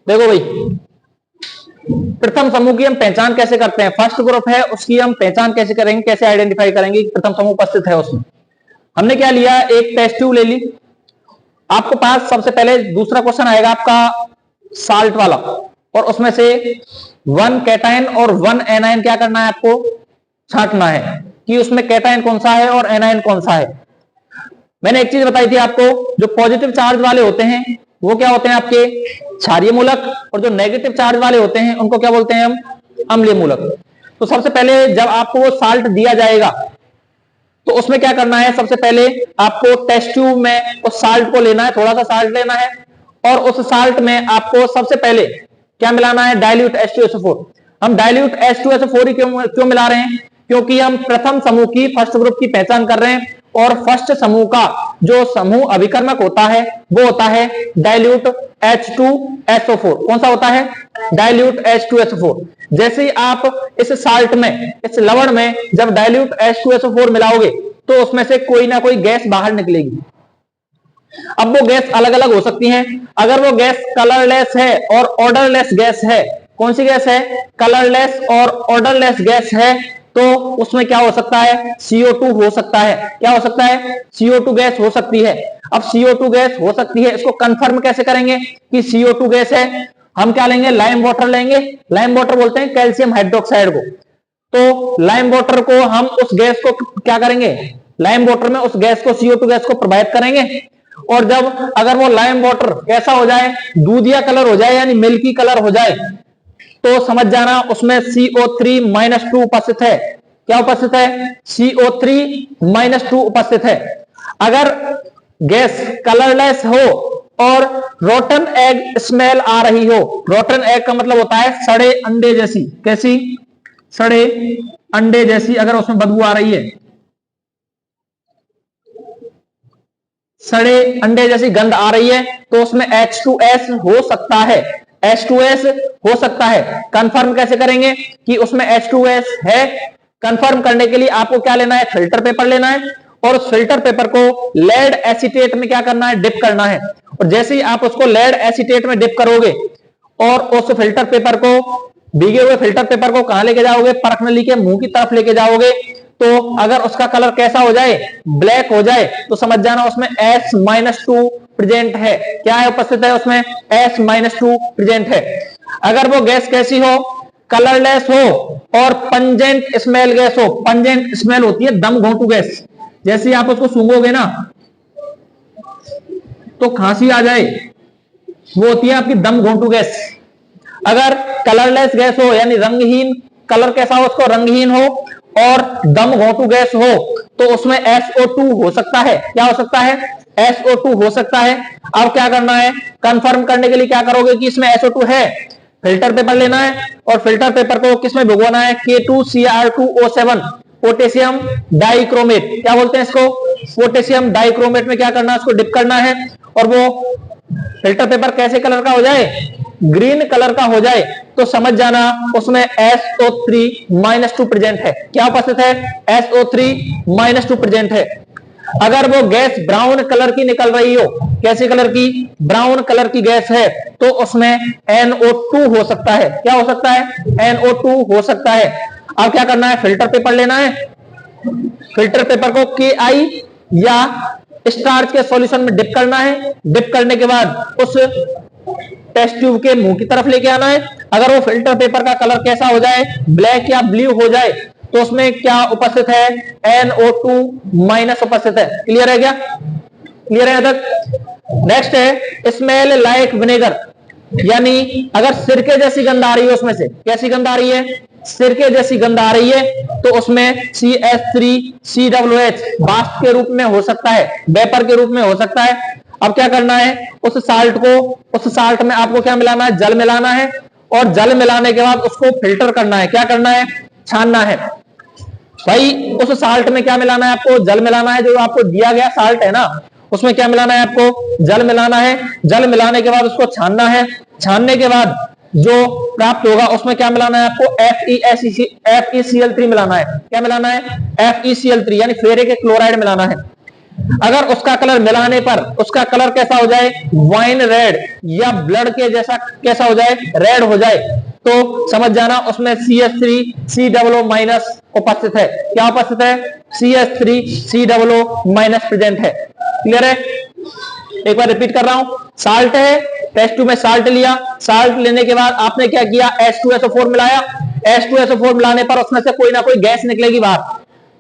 देखो भाई, प्रथम समूह की हम पहचान कैसे करते हैं? फर्स्ट ग्रुप है उसकी हम पहचान कैसे करेंगे, कैसे आइडेंटिफाई करेंगे कि प्रथम समूह उपस्थित है उसमें? हमने क्या लिया, एक टेस्ट ट्यूब ले ली। आपके पास सबसे पहले दूसरा क्वेश्चन आएगा आपका साल्ट वाला, और उसमें से 1 कैटायन और 1 एनायन क्या करना है आपको? छांटना है कि उसमें कैटायन कौन सा है और एनायन कौन सा है। मैंने एक चीज बताई थी आपको, जो पॉजिटिव चार्ज वाले होते हैं वो क्या होते हैं आपके? क्षारीय मूलक, और जो नेगेटिव चार्ज वाले होते हैं उनको क्या बोलते हैं हम? अम्लीय मूलक। तो सबसे पहले जब आपको वो साल्ट दिया जाएगा तो उसमें क्या करना है? सबसे पहले आपको टेस्ट ट्यूब में उस साल्ट को लेना है, थोड़ा सा साल्ट लेना है, और उस साल्ट में आपको सबसे पहले क्या मिलाना है? Dilute H2SO4। हम डाइल्यूट H2SO4 ही क्यों मिला रहे हैं? क्योंकि हम प्रथम समूह की, फर्स्ट ग्रुप की पहचान कर रहे हैं, और फर्स्ट समूह का जो समूह अभिकर्मक होता है वो होता है डाइल्यूट H2SO4। कौन सा होता है? Dilute H2SO4। जैसे ही आप इस साल्ट में, इस लवण में जब डाइल्यूट H2SO4 मिलाओगे तो उसमें से कोई ना कोई गैस बाहर निकलेगी। अब वो गैस अलग अलग हो सकती हैं। अगर वो गैस कलरलेस है और ऑर्डरलेस गैस है, कौन सी गैस है? कलरलेस और ऑर्डरलेस गैस है, तो उसमें क्या हो सकता है? CO2 हो सकता है। क्या हो सकता है? CO2 गैस हो सकती है। अब CO2 गैस हो सकती है, इसको कंफर्म कैसे करेंगे कि CO2 गैस है? हम क्या लेंगे? लाइम वाटर लेंगे। लाइम वाटर बोलते हैं कैल्शियम हाइड्रोक्साइड को। तो लाइम वाटर को हम उस गैस को क्या करेंगे? लाइम वाटर में उस गैस को, CO2 गैस को प्रभावित करेंगे, और जब अगर वो लाइम वाटर कैसा हो जाए? दूधिया कलर हो जाए, यानी मिल्की कलर हो जाए, तो समझ जाना उसमें CO3-2 उपस्थित है। क्या उपस्थित है? CO3-2 उपस्थित है। अगर गैस कलरलेस हो और रोटन एग स्मेल आ रही हो, रोटन एग का मतलब होता है सड़े अंडे जैसी, कैसी? सड़े अंडे जैसी अगर उसमें बदबू आ रही है, सड़े अंडे जैसी गंध आ रही है, तो उसमें H2S हो सकता है। H2S हो सकता है। कंफर्म कैसे करेंगे कि उसमें H2S है? कंफर्म करने के लिए आपको क्या लेना है? फिल्टर पेपर लेना है, और उस फिल्टर पेपर को लेड एसीटेट में क्या करना है? डिप करना है। और जैसे ही आप उसको लेड एसीटेट में डिप करोगे और उस फिल्टर पेपर को, भीगे हुए फिल्टर पेपर को कहां लेके जाओगे? परख नली के मुंह की तरफ लेके जाओगे, तो अगर उसका कलर कैसा हो जाए? ब्लैक हो जाए, तो समझ जाना उसमें S-2 प्रेजेंट है। क्या है? उपस्थित है उसमें S-2 प्रेजेंट है। अगर वो गैस कैसी हो? कलरलेस हो और पंजेंट स्मेल गैस हो। पंजेंट स्मेल होती है दम घोंटू गैस। जैसे आप उसको सूंघोगे ना तो खांसी आ जाए, वो होती है आपकी दम घोंटू गैस। अगर कलरलेस गैस हो, यानी रंगहीन, कलर कैसा हो उसको? रंगहीन हो, और दम घोंटू गैस हो, तो उसमें SO2 हो सकता है। क्या हो सकता है? SO2 हो सकता है। अब क्या करना है? कंफर्म करने के लिए क्या करोगे कि इसमें SO2 है? फिल्टर पेपर लेना है, और फिल्टर पेपर को किसमें भिगोना है? K2Cr2O7, potassium dichromate. क्या बोलते हैं इसको? पोटेशियम डाइक्रोमेट में क्या करना है? उसको डिप करना है, और वो फिल्टर पेपर कैसे कलर का हो जाए? ग्रीन कलर का हो जाए, तो समझ जाना उसमें SO3-2 प्रेजेंट है। क्या उपस्थित है? SO3-2 प्रेजेंट है। अगर वो गैस ब्राउन कलर की निकल रही हो, कैसे कलर की? ब्राउन कलर की गैस है, तो उसमें NO2 हो सकता है। क्या हो सकता है? NO2 हो सकता है। अब क्या करना है? फिल्टर पेपर लेना है, फिल्टर पेपर को KI या स्टार्च के सॉल्यूशन में डिप करना है। डिप करने के बाद उस टेस्ट ट्यूब के मुंह की तरफ लेके आना है। अगर वो फिल्टर पेपर का कलर कैसा हो जाए? ब्लैक या ब्लू हो जाए, तो उसमें क्या उपस्थित है? NO2- उपस्थित है। क्लियर है क्या? क्लियर है तक? नेक्स्ट है स्मेल लाइक विनेगर, यानी अगर सिरके जैसी गंध आ रही है उसमें से, कैसी गंध आ रही है? सिरके जैसी गंध आ रही है, तो उसमें CH3COOH वाष्प के रूप में हो सकता है, वेपर के रूप में हो सकता है। अब क्या करना है? उस साल्ट में आपको क्या मिलाना है? जल मिलाना है, और जल मिलाने के बाद उसको फिल्टर करना है। क्या करना है? छानना है। भाई उस साल्ट में क्या मिलाना है आपको? जल मिलाना है। जो आपको दिया गया साल्ट है ना, उसमें क्या मिलाना है आपको? जल मिलाना है। जल मिलाने के बाद उसको छानना है। छानने के बाद जो प्राप्त होगा उसमें क्या मिलाना है आपको? FeCl3 मिलाना है। क्या मिलाना है? FeCl3, यानी फेरे के क्लोराइड मिलाना है। अगर उसका कलर मिलाने पर उसका कलर कैसा हो जाए, वाइन रेड या ब्लड के जैसा कैसा हो जाए, रेड हो जाए, तो समझ जाना उसमें CH3COO माइनस उपस्थित है। क्या उपस्थित है? CH3COO माइनस प्रेजेंट है। क्लियर है? एक बार रिपीट कर रहा हूं, साल्ट है, टेस्ट ट्यूब में साल्ट लिया, साल्ट लेने के बाद आपने क्या किया, H2SO4 मिलाया, H2SO4 मिलाने पर उसमें से कोई ना कोई गैस निकलेगी बाहर,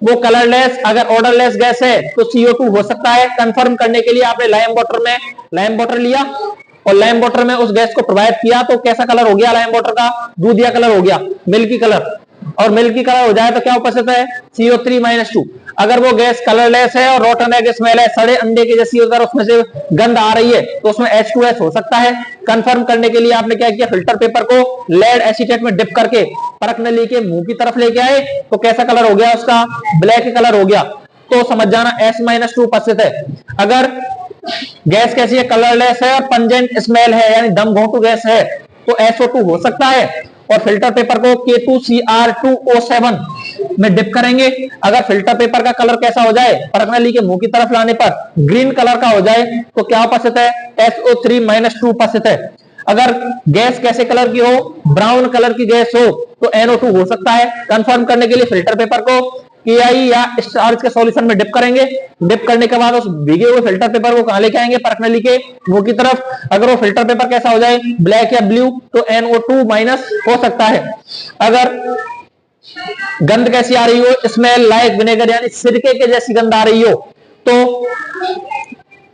वो कलरलेस अगर ऑर्डरलेस गैस है तो CO2 हो सकता है। कंफर्म करने के लिए आपने लाइम वाटर लिया और लाइम वाटर में उस गैस को प्रोवाइड किया, तो कैसा कलर हो गया लाइम वाटर का, दूधिया कलर हो गया, मिल्की कलर। और मिल्की कलर हो जाए तो क्या उपस्थित है, CO3-2। अगर वो गैस कलरलेस है और रोटन एग स्मेल है, सड़े अंडे की जैसी अगर उसमें से गंध आ रही है, तो उसमें H2S हो सकता है। कंफर्म करने के लिए आपने क्या किया, फिल्टर पेपर को लेड एसीटेट में डिप करके परख नली के मुंह की तरफ लेके आए, तो कैसा कलर हो गया उसका, ब्लैक कलर हो गया, तो समझ जाना S-2 उपस्थित है। अगर गैस कैसी है, कलरलेस है और पंजेंट स्मेल है यानी दम घोंटू गैस है, तो SO2 हो सकता है। और फिल्टर पेपर को K2Cr2O7 में डिप करेंगे। अगर फिल्टर पेपर का कलर कैसा हो जाए, परख नली के मुंह की तरफ लाने पर ग्रीन कलर का हो जाए, तो क्या उपस्थित है, SO3-2 उपस्थित है। अगर गैस कैसे कलर की हो, ब्राउन कलर की गैस हो, तो NO2 हो सकता है। कंफर्म करने के लिए फिल्टर पेपर को KI या स्टार्च के सॉल्यूशन में डिप करेंगे। डिप करने के बाद उस भीगे हुए फिल्टर पेपर को कहां लेके आएंगे, परख नली के मुंह की तरफ। अगर वो फिल्टर पेपर कैसा हो जाए, ब्लैक या ब्लू, तो NO2- हो सकता है। अगर गंध कैसी आ रही हो, स्मेल लाइक विनेगर यानी सिरके के जैसी गंध आ रही हो, तो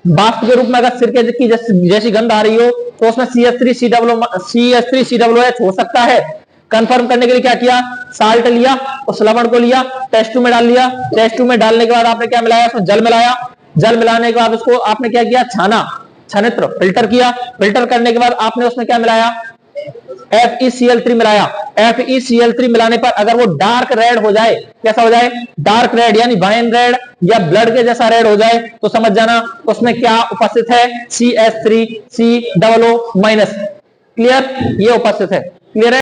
वाष्प के रूप में अगर सिरके की जैसी गंध आ रही हो, तो उसमें CH3COOH हो सकता है। कंफर्म करने के लिए क्या किया, साल्ट लिया, उस लवण को लिया, टेस्ट ट्यूब में डाल लिया। टेस्ट ट्यूब में डालने के बाद आपने क्या मिलाया, उसमें जल मिलाया। जल मिलाने के बाद उसको आपने क्या किया, छानित्र फिल्टर किया। फिल्टर करने के बाद आपने उसमें क्या मिलाया, FeCl3 मिलाया। FeCl3 मिलाने पर अगर वो डार्क रेड हो जाए, कैसा हो जाए, डार्क रेड यानी वाइन रेड या ब्लड के जैसा रेड हो जाए, तो समझ जाना उसमें क्या उपस्थित है, CH3COO माइनस। क्लियर? ये उपस्थित है। क्लियर है?